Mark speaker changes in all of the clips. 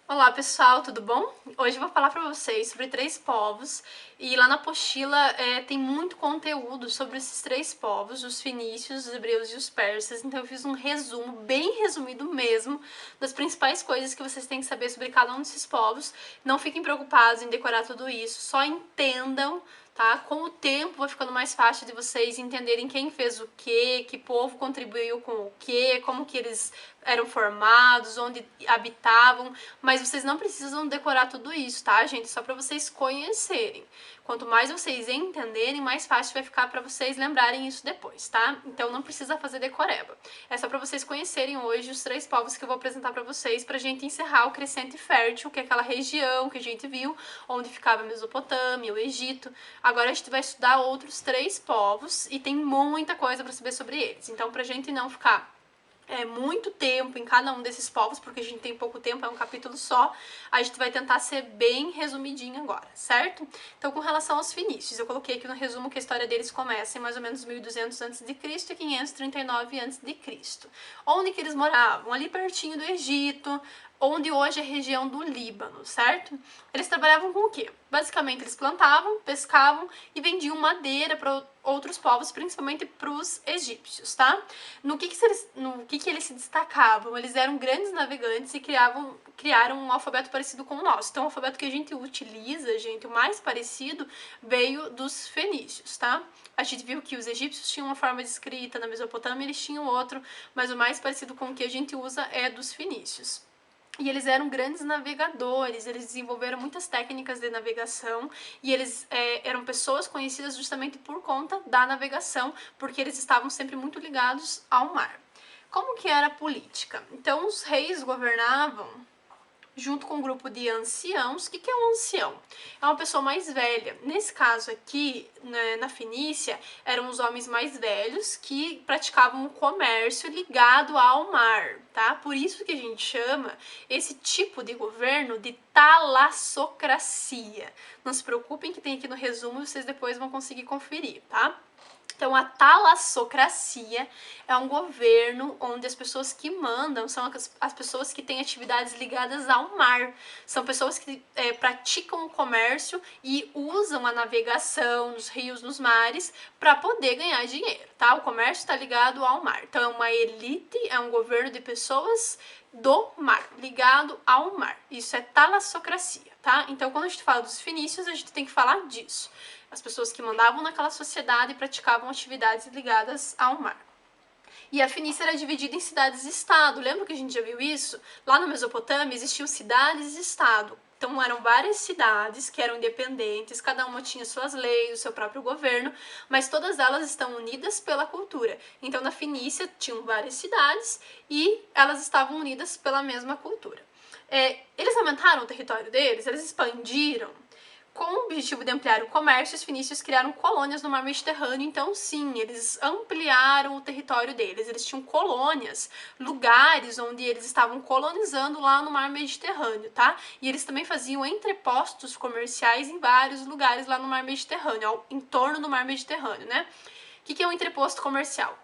Speaker 1: Olá pessoal, tudo bom? Hoje eu vou falar para vocês sobre três povos e lá na apostila tem muito conteúdo sobre esses três povos, os fenícios, os hebreus e os persas, então eu fiz um resumo, bem resumido mesmo, das principais coisas que vocês têm que saber sobre cada um desses povos. Não fiquem preocupados em decorar tudo isso, só entendam, tá? Com o tempo vai ficando mais fácil de vocês entenderem quem fez o quê, que povo contribuiu com o quê, como que eles eram formados, onde habitavam, mas vocês não precisam decorar tudo isso, tá, gente? Só para vocês conhecerem. Quanto mais vocês entenderem, mais fácil vai ficar para vocês lembrarem isso depois, tá? Então não precisa fazer decoreba. É só para vocês conhecerem hoje os três povos que eu vou apresentar para vocês, pra gente encerrar o Crescente Fértil, que é aquela região que a gente viu, onde ficava a Mesopotâmia, o Egito. Agora a gente vai estudar outros três povos e tem muita coisa para saber sobre eles. Então, pra gente não ficar muito tempo em cada um desses povos, porque a gente tem pouco tempo, é um capítulo só, a gente vai tentar ser bem resumidinho agora, certo? Então, com relação aos fenícios, eu coloquei aqui no resumo que a história deles começa em mais ou menos 1200 a.C. e 539 a.C. Onde que eles moravam? Ali pertinho do Egito, onde hoje é a região do Líbano, certo? Eles trabalhavam com o quê? Basicamente, eles plantavam, pescavam e vendiam madeira para outros povos, principalmente para os egípcios, tá? No que eles se destacavam? Eles eram grandes navegantes e criaram um alfabeto parecido com o nosso. Então, o alfabeto que a gente utiliza, gente, o mais parecido, veio dos fenícios, tá? A gente viu que os egípcios tinham uma forma de escrita, na Mesopotâmia eles tinham outro, mas o mais parecido com o que a gente usa é dos fenícios. E eles eram grandes navegadores, eles desenvolveram muitas técnicas de navegação e eles eram pessoas conhecidas justamente por conta da navegação, porque eles estavam sempre muito ligados ao mar. Como que era a política? Então, os reis governavam junto com um grupo de anciãos. O que é um ancião? É uma pessoa mais velha. Nesse caso aqui, né, na Fenícia, eram os homens mais velhos que praticavam um comércio ligado ao mar, tá? Por isso que a gente chama esse tipo de governo de talassocracia. Não se preocupem que tem aqui no resumo, vocês depois vão conseguir conferir, tá? Então, a talassocracia é um governo onde as pessoas que mandam são as pessoas que têm atividades ligadas ao mar. São pessoas que praticam o comércio e usam a navegação nos rios, nos mares, para poder ganhar dinheiro, tá? O comércio está ligado ao mar. Então, é uma elite, é um governo de pessoas do mar, ligado ao mar. Isso é talassocracia, tá? Então, quando a gente fala dos fenícios, a gente tem que falar disso. As pessoas que mandavam naquela sociedade e praticavam atividades ligadas ao mar. E a Fenícia era dividida em cidades-estado. Lembra que a gente já viu isso? Lá na Mesopotâmia existiam cidades-estado. Então eram várias cidades que eram independentes, cada uma tinha suas leis, o seu próprio governo, mas todas elas estão unidas pela cultura. Então na Fenícia tinham várias cidades e elas estavam unidas pela mesma cultura. Eles aumentaram o território deles, eles expandiram. Com o objetivo de ampliar o comércio, os fenícios criaram colônias no mar Mediterrâneo, então sim, eles ampliaram o território deles, eles tinham colônias, lugares onde eles estavam colonizando lá no mar Mediterrâneo, tá? E eles também faziam entrepostos comerciais em vários lugares lá no mar Mediterrâneo, em torno do mar Mediterrâneo, né? O que é um entreposto comercial?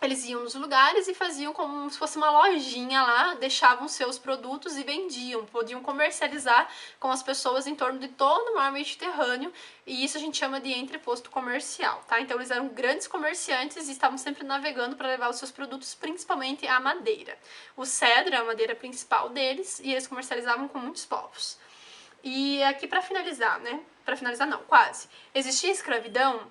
Speaker 1: Eles iam nos lugares e faziam como se fosse uma lojinha lá, deixavam seus produtos e vendiam, podiam comercializar com as pessoas em torno de todo o mar Mediterrâneo, e isso a gente chama de entreposto comercial, tá? Então eles eram grandes comerciantes e estavam sempre navegando para levar os seus produtos, principalmente a madeira. O cedro é a madeira principal deles e eles comercializavam com muitos povos. E aqui para finalizar, né? Para finalizar não, quase. Existia escravidão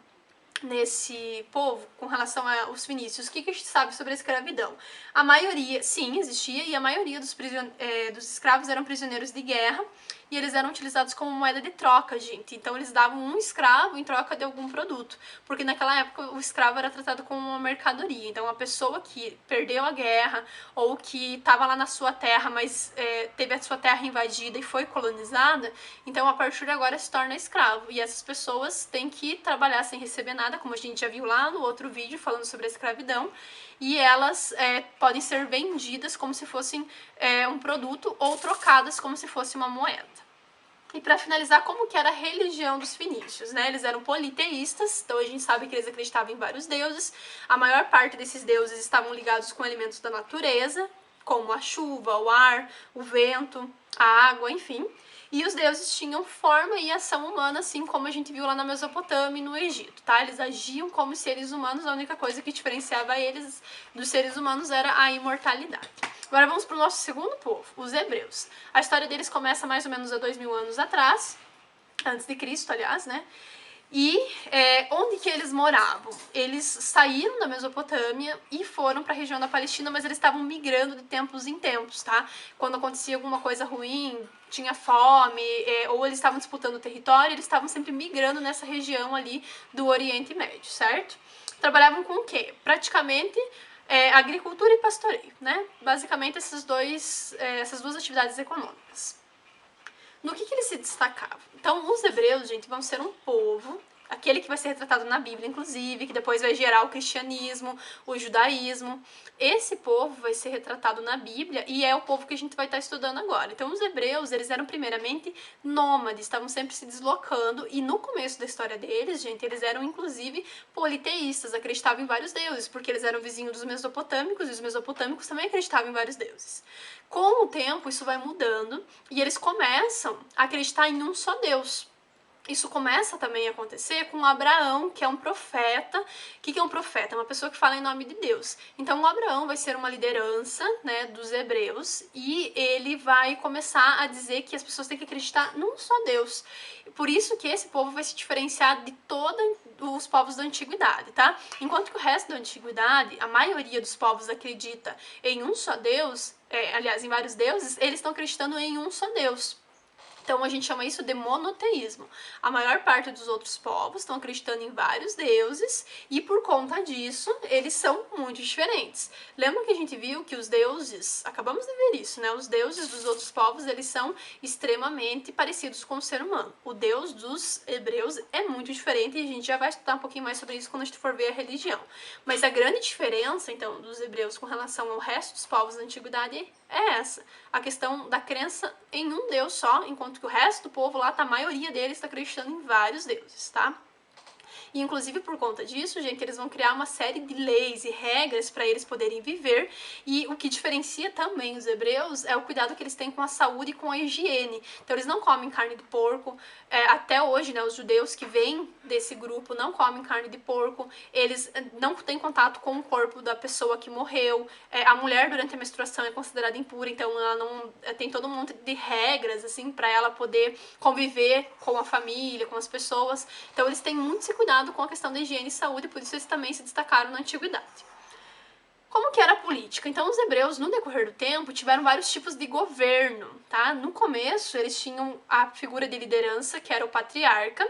Speaker 1: nesse povo com relação aos fenícios. O que a gente sabe sobre a escravidão? A maioria, sim, existia, e a maioria dos escravos eram prisioneiros de guerra, e eles eram utilizados como moeda de troca, gente. Então eles davam um escravo em troca de algum produto, porque naquela época o escravo era tratado como uma mercadoria. Então a pessoa que perdeu a guerra ou que estava lá na sua terra, mas teve a sua terra invadida e foi colonizada, então a partir de agora se torna escravo. E essas pessoas têm que trabalhar sem receber nada, como a gente já viu lá no outro vídeo falando sobre a escravidão, e elas podem ser vendidas como se fossem um produto ou trocadas como se fosse uma moeda. E para finalizar, como que era a religião dos fenícios, né? Eles eram politeístas, então a gente sabe que eles acreditavam em vários deuses. A maior parte desses deuses estavam ligados com elementos da natureza, como a chuva, o ar, o vento. a água, enfim. E os deuses tinham forma e ação humana, assim como a gente viu lá na Mesopotâmia e no Egito, tá? Eles agiam como seres humanos, a única coisa que diferenciava eles dos seres humanos era a imortalidade. Agora vamos para o nosso segundo povo, os hebreus. A história deles começa mais ou menos há 2000 anos atrás, antes de Cristo, aliás, né? E onde que eles moravam? Eles saíram da Mesopotâmia e foram para a região da Palestina, mas eles estavam migrando de tempos em tempos, tá? Quando acontecia alguma coisa ruim, tinha fome, ou eles estavam disputando o território, eles estavam sempre migrando nessa região ali do Oriente Médio, certo? Trabalhavam com o quê? Praticamente agricultura e pastoreio, né? Basicamente essas duas atividades econômicas. No que eles se destacavam? Então, os hebreus, gente, vão ser um povo, aquele que vai ser retratado na Bíblia, inclusive, que depois vai gerar o cristianismo, o judaísmo. Esse povo vai ser retratado na Bíblia e é o povo que a gente vai estar estudando agora. Então, os hebreus, eles eram primeiramente nômades, estavam sempre se deslocando e no começo da história deles, gente, eles eram inclusive politeístas, acreditavam em vários deuses, porque eles eram vizinhos dos mesopotâmicos e os mesopotâmicos também acreditavam em vários deuses. Com o tempo, isso vai mudando e eles começam a acreditar em um só Deus. Isso começa também a acontecer com Abraão, que é um profeta. O que é um profeta? É uma pessoa que fala em nome de Deus. Então, o Abraão vai ser uma liderança, né, dos hebreus e ele vai começar a dizer que as pessoas têm que acreditar num só Deus. Por isso que esse povo vai se diferenciar de todos os povos da antiguidade, tá? Enquanto que o resto da antiguidade, a maioria dos povos acredita em um só Deus, aliás, em vários deuses, eles estão acreditando em um só Deus. Então a gente chama isso de monoteísmo. A maior parte dos outros povos estão acreditando em vários deuses e por conta disso eles são muito diferentes. Lembra que a gente viu que os deuses, acabamos de ver isso, né? Os deuses dos outros povos, eles são extremamente parecidos com o ser humano. O Deus dos hebreus é muito diferente e a gente já vai estudar um pouquinho mais sobre isso quando a gente for ver a religião. Mas a grande diferença, então, dos hebreus com relação ao resto dos povos da antiguidade é essa. A questão da crença em um Deus só, enquanto que o resto do povo lá, a maioria deles está acreditando em vários deuses, tá? E inclusive por conta disso, gente, eles vão criar uma série de leis e regras para eles poderem viver. E o que diferencia também os hebreus é o cuidado que eles têm com a saúde e com a higiene. Então eles não comem carne de porco. Até hoje, né, os judeus que vêm desse grupo não comem carne de porco. Eles não têm contato com o corpo da pessoa que morreu. A mulher durante a menstruação é considerada impura, então ela não tem todo um monte de regras assim para ela poder conviver com a família, com as pessoas. Então eles têm muito esse cuidado com a questão da higiene e saúde, por isso eles também se destacaram na antiguidade. Como que era a política? Então, os hebreus, no decorrer do tempo, tiveram vários tipos de governo, tá? No começo, eles tinham a figura de liderança, que era o patriarca,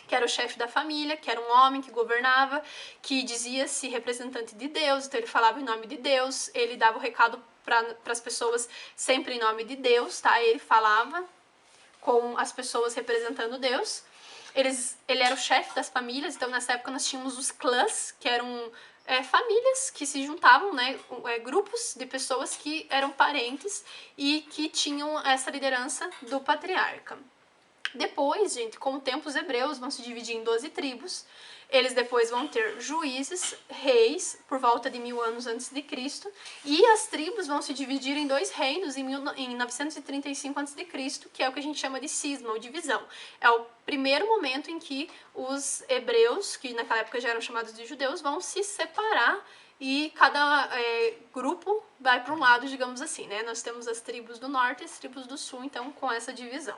Speaker 1: que era o chefe da família, que era um homem que governava, que dizia-se representante de Deus, então ele falava em nome de Deus, ele dava o recado para as pessoas sempre em nome de Deus, tá? Ele falava com as pessoas representando Deus. Ele era o chefe das famílias, então nessa época nós tínhamos os clãs, que eram famílias que se juntavam, né, grupos de pessoas que eram parentes e que tinham essa liderança do patriarca. Depois, gente, com o tempo os hebreus vão se dividir em 12 tribos. Eles depois vão ter juízes, reis, por volta de 1000 anos antes de Cristo, e as tribos vão se dividir em dois reinos em 935 antes de Cristo, que é o que a gente chama de cisma, ou divisão. É o primeiro momento em que os hebreus, que naquela época já eram chamados de judeus, vão se separar e cada grupo vai para um lado, digamos assim, né? Nós temos as tribos do norte e as tribos do sul, então, com essa divisão.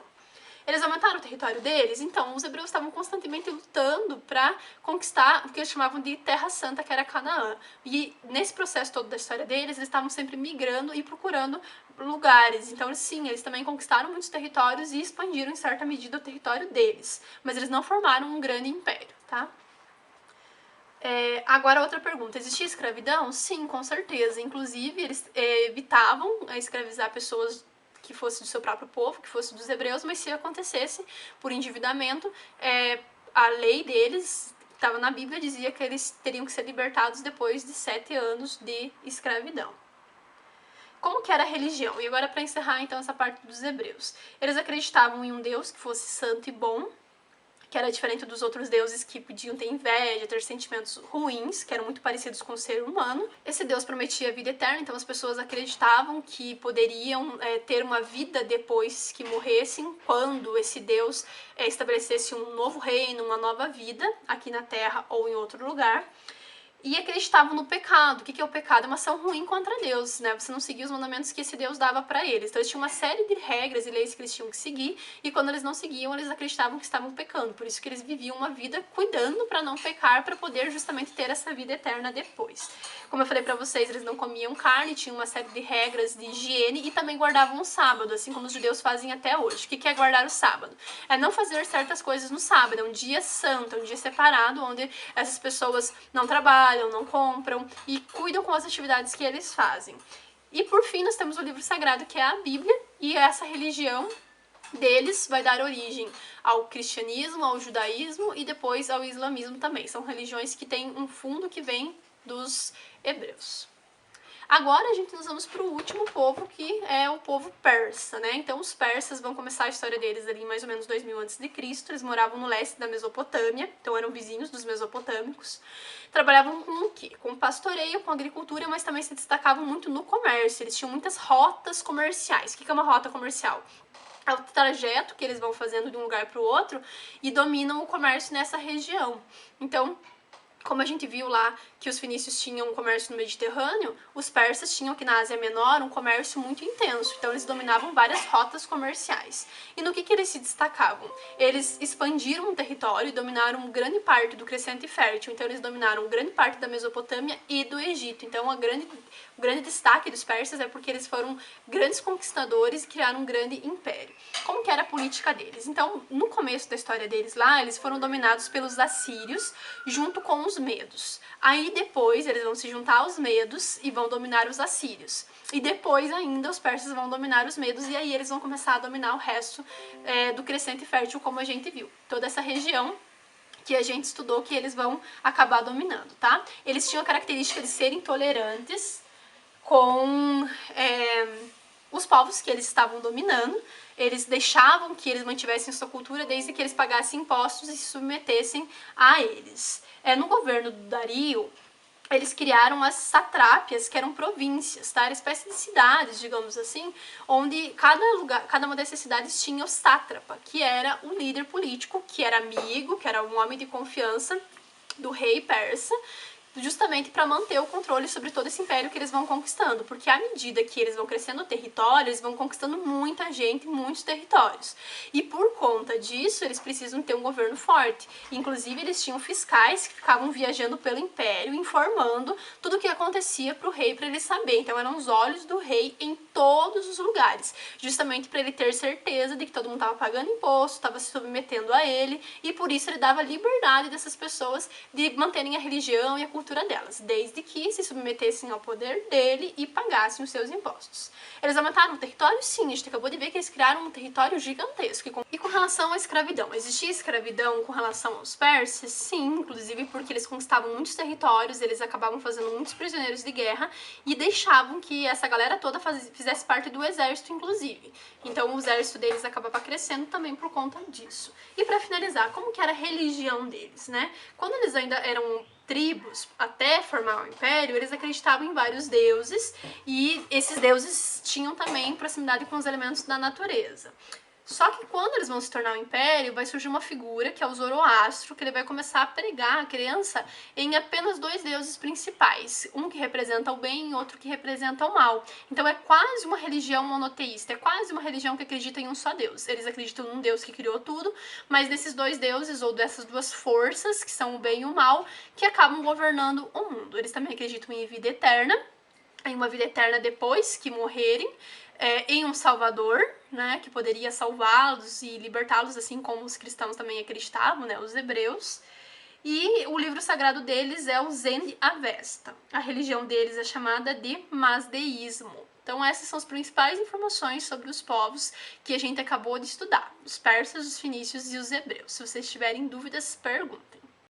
Speaker 1: Eles aumentaram o território deles, então os hebreus estavam constantemente lutando para conquistar o que eles chamavam de Terra Santa, que era Canaã. E nesse processo todo da história deles, eles estavam sempre migrando e procurando lugares. Então, sim, eles também conquistaram muitos territórios e expandiram em certa medida o território deles. Mas eles não formaram um grande império, tá? Agora, outra pergunta. Existia escravidão? Sim, com certeza. Inclusive, eles evitavam escravizar pessoas que fosse do seu próprio povo, que fosse dos hebreus, mas se acontecesse por endividamento, a lei deles, que estava na Bíblia, dizia que eles teriam que ser libertados depois de 7 anos de escravidão. Como que era a religião? E agora, para encerrar, então, essa parte dos hebreus. Eles acreditavam em um Deus que fosse santo e bom, que era diferente dos outros deuses que podiam ter inveja, ter sentimentos ruins, que eram muito parecidos com o ser humano. Esse deus prometia a vida eterna, então as pessoas acreditavam que poderiam ter uma vida depois que morressem, quando esse deus estabelecesse um novo reino, uma nova vida aqui na Terra ou em outro lugar. E acreditavam no pecado. O que é o pecado? É uma ação ruim contra Deus, né? Você não seguia os mandamentos que esse Deus dava para eles. Então eles tinham uma série de regras e leis que eles tinham que seguir, e quando eles não seguiam, eles acreditavam que estavam pecando. Por isso que eles viviam uma vida cuidando para não pecar, para poder justamente ter essa vida eterna depois. Como eu falei para vocês, eles não comiam carne, tinham uma série de regras de higiene e também guardavam o sábado, assim como os judeus fazem até hoje. O que é guardar o sábado? É não fazer certas coisas no sábado. É um dia santo, é um dia separado, onde essas pessoas não trabalham, não compram e cuidam com as atividades que eles fazem. E por fim, nós temos o livro sagrado, que é a Bíblia, e essa religião deles vai dar origem ao cristianismo, ao judaísmo e depois ao islamismo também. São religiões que têm um fundo que vem dos hebreus. Agora nós vamos para o último povo, que é o povo persa, né? Então os persas vão começar a história deles ali em mais ou menos 2000 a.C. Eles moravam no leste da Mesopotâmia, então eram vizinhos dos mesopotâmicos. Trabalhavam com o quê? Com pastoreio, com agricultura, mas também se destacavam muito no comércio. Eles tinham muitas rotas comerciais. O que é uma rota comercial? É o trajeto que eles vão fazendo de um lugar para o outro e dominam o comércio nessa região. Então, como a gente viu lá que os fenícios tinham um comércio no Mediterrâneo, os persas tinham aqui na Ásia Menor um comércio muito intenso. Então eles dominavam várias rotas comerciais. E no que eles se destacavam? Eles expandiram o território e dominaram grande parte do Crescente Fértil. Então eles dominaram grande parte da Mesopotâmia e do Egito. Então o grande destaque dos persas é porque eles foram grandes conquistadores e criaram um grande império. Como que era a política deles? Então, no começo da história deles lá, eles foram dominados pelos assírios junto com os medos. Aí depois eles vão se juntar aos medos e vão dominar os assírios. E depois ainda os persas vão dominar os medos e aí eles vão começar a dominar o resto do Crescente Fértil, como a gente viu. Toda essa região que a gente estudou que eles vão acabar dominando, tá? Eles tinham a característica de serem tolerantes com os povos que eles estavam dominando. Eles deixavam que eles mantivessem sua cultura desde que eles pagassem impostos e se submetessem a eles. No governo do Dario, eles criaram as satrápias, que eram províncias, tá? Era espécie de cidades, digamos assim, onde cada uma dessas cidades tinha o sátrapa, que era um líder político, que era amigo, que era um homem de confiança do rei persa, justamente para manter o controle sobre todo esse império que eles vão conquistando, porque à medida que eles vão crescendo o território, eles vão conquistando muita gente, muitos territórios. E por conta disso, eles precisam ter um governo forte. Inclusive, eles tinham fiscais que ficavam viajando pelo império, informando tudo o que acontecia para o rei, para ele saber. Então, eram os olhos do rei em todos os lugares, justamente para ele ter certeza de que todo mundo estava pagando imposto, estava se submetendo a ele, e por isso ele dava liberdade dessas pessoas de manterem a religião e a cultura delas, desde que se submetessem ao poder dele e pagassem os seus impostos. Eles aumentaram o território? Sim, a gente acabou de ver que eles criaram um território gigantesco. E com relação à escravidão, existia escravidão com relação aos persas? Sim, inclusive porque eles conquistavam muitos territórios, eles acabavam fazendo muitos prisioneiros de guerra e deixavam que essa galera toda fizesse parte do exército, inclusive. Então o exército deles acabava crescendo também por conta disso. E para finalizar, como que era a religião deles, né? Quando eles ainda eram tribos, até formar o império, eles acreditavam em vários deuses e esses deuses tinham também proximidade com os elementos da natureza. Só que quando eles vão se tornar um império, vai surgir uma figura, que é o Zoroastro, que ele vai começar a pregar a crença em apenas dois deuses principais. Um que representa o bem e outro que representa o mal. Então é quase uma religião monoteísta, é quase uma religião que acredita em um só Deus. Eles acreditam num Deus que criou tudo, mas desses dois deuses, ou dessas duas forças, que são o bem e o mal, que acabam governando o mundo. Eles também acreditam em vida eterna, em uma vida eterna depois que morrerem, em um Salvador, né, que poderia salvá-los e libertá-los, assim como os cristãos também acreditavam, né, os hebreus. E o livro sagrado deles é o Zend Avesta. A religião deles é chamada de Mazdeísmo. Então essas são as principais informações sobre os povos que a gente acabou de estudar: os persas, os fenícios e os hebreus. Se vocês tiverem dúvidas, perguntem.